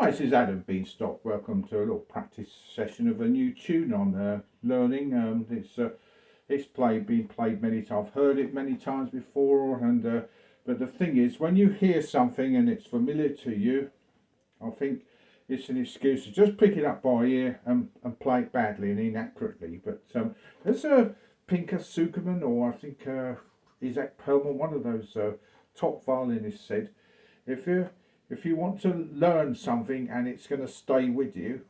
Hi, this is Adam Beanstock. Welcome to a little practice session of a new tune on learning. It's been played many times. I've heard it many times before, but the thing is, when you hear something and it's familiar to you, I think it's an excuse to just pick it up by ear and play it badly and inaccurately. But there's a Pinker Zukerman, or I think Isaac Perlman, one of those top violinists, said, if you want to learn something and it's going to stay with you,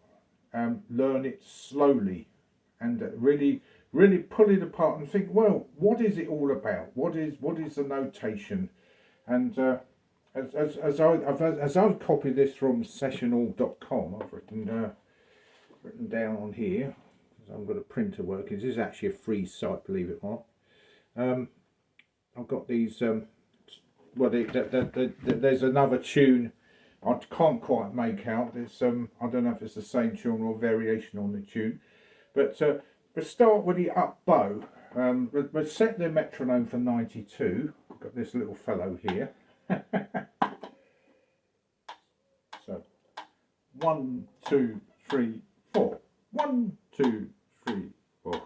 learn it slowly and really pull it apart and think, well, what is it all about? What is the notation? And as I've copied this from sessionall.com, I've written down on here, because I've got a printer working. This is actually a free site, believe it or not. I've got these. There's another tune I can't quite make out. There's I don't know if it's the same tune or variation on the tune, but start with the up bow. We'll set the metronome for 92. I've got this little fellow here. So 1, 2, 3, 4. 1, 2, 3, 4.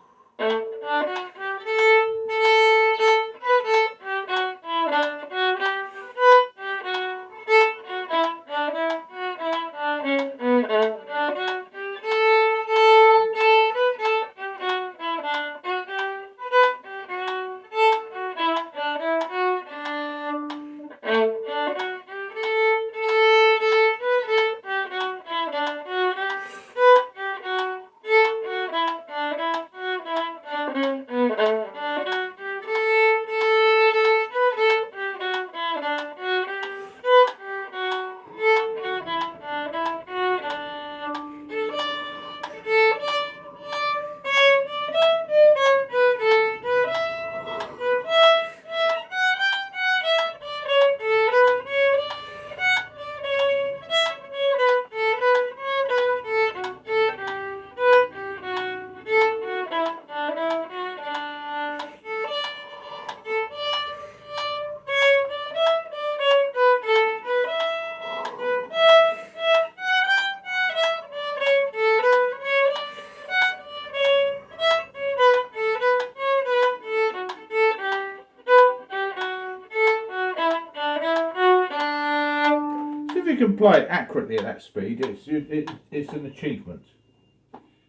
If you can play it accurately at that speed, it's an achievement.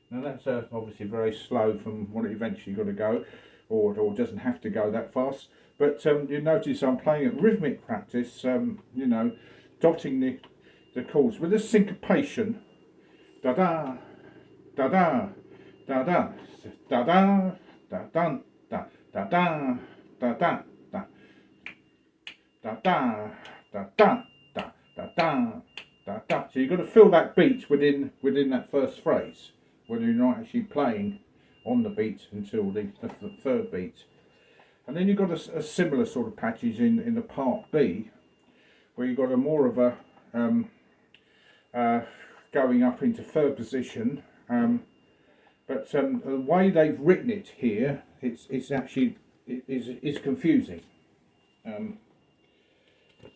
Now that's obviously very slow from what it eventually got to go, or doesn't have to go that fast. But you notice I'm playing at rhythmic practice, dotting the chords with a syncopation. Da da, da da, da da, da da, da da, da da, da da, da da, da da, da da. Da, da, da, da. So you've got to feel that beat within that first phrase, whether you're not actually playing on the beat until the third beat. And then you've got a similar sort of patches in the part B, where you've got a more of a going up into third position. But the way they've written it here, it's actually confusing.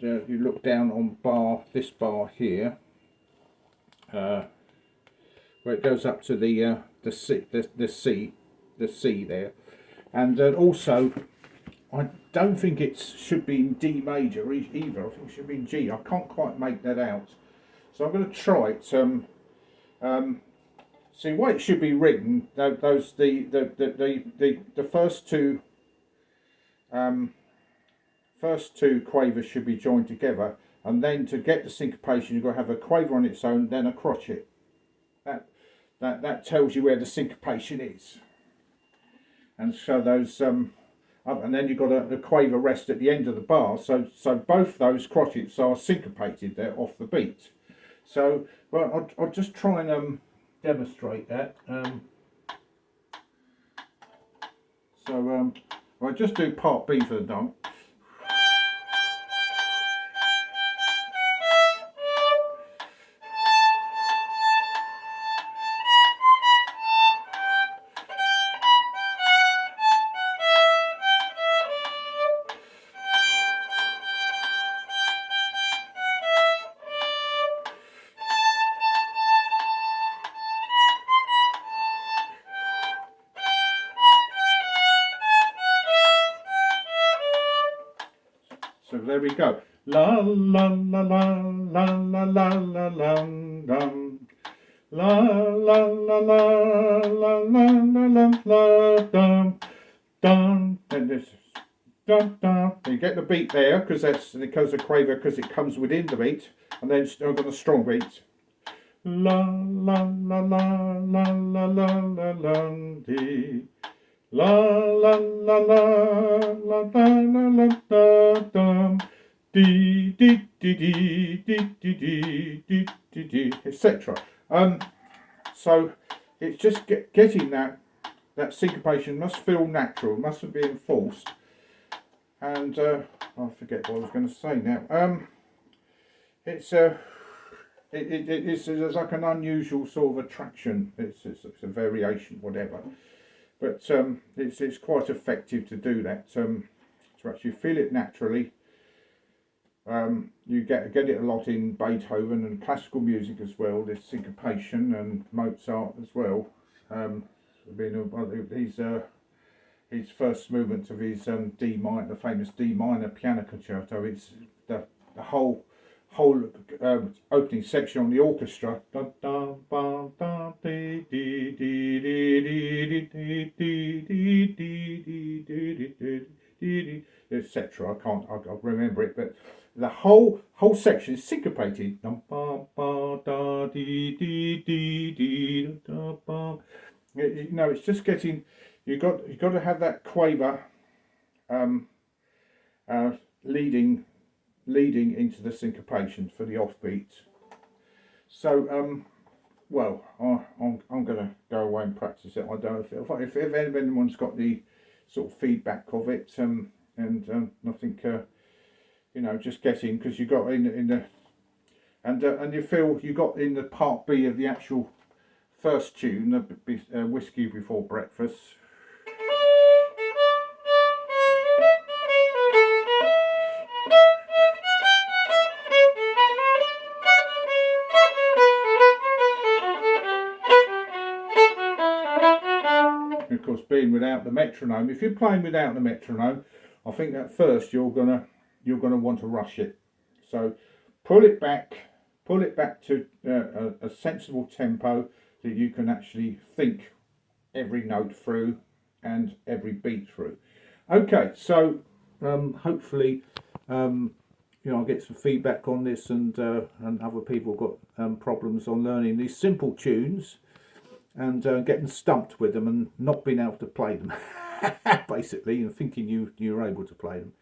You look down on this bar here, where it goes up to the C there, and also I don't think it should be in D major either. I think it should be in G. I can't quite make that out, so I'm going to try it. See, why it should be written. The first two. First two quavers should be joined together, and then to get the syncopation you've got to have a quaver on its own, then a crotchet. That tells you where the syncopation is. And so those and then you've got a quaver rest at the end of the bar, so both those crotchets are syncopated there off the beat. So well, I'll just try and demonstrate that. I'll just do part B for the dog. there we go. La la la la la la la la la dum. La la la la la la la la dum dum. And this dum dum. You get the beat there because the quaver, because it comes within the beat, and then I've got a strong beat. La la la la la la la la la dee. La la la la la la la la da dum dee dee dee dee dee dee dee dee dee dee, etc. So it's just getting that syncopation must feel natural, mustn't be enforced. And I forget what I was going to say now. It's like an unusual sort of attraction. It's a variation, whatever. But it's quite effective to do that. To actually feel it naturally. You get it a lot in Beethoven and classical music as well. This syncopation, and Mozart as well. His first movement of his D minor, the famous D minor piano concerto. It's the whole opening section on the orchestra, etc. I can't remember it, but the whole section is syncopated. It's just getting. You got to have that quaver leading into the syncopation for the offbeat. So well, I'm going to go away and practice it. I don't know if anyone's got the sort of feedback of it, and I think just getting, because you got in the and you feel you got in the part B of the actual first tune, the Whiskey Before Breakfast. Of course, being without the metronome. If you're playing without the metronome, I think at first you're gonna want to rush it. So pull it back to a sensible tempo that you can actually think every note through and every beat through. Okay, so hopefully I'll get some feedback on this, and other people got problems on learning these simple tunes and getting stumped with them and not being able to play them basically, and thinking you're able to play them.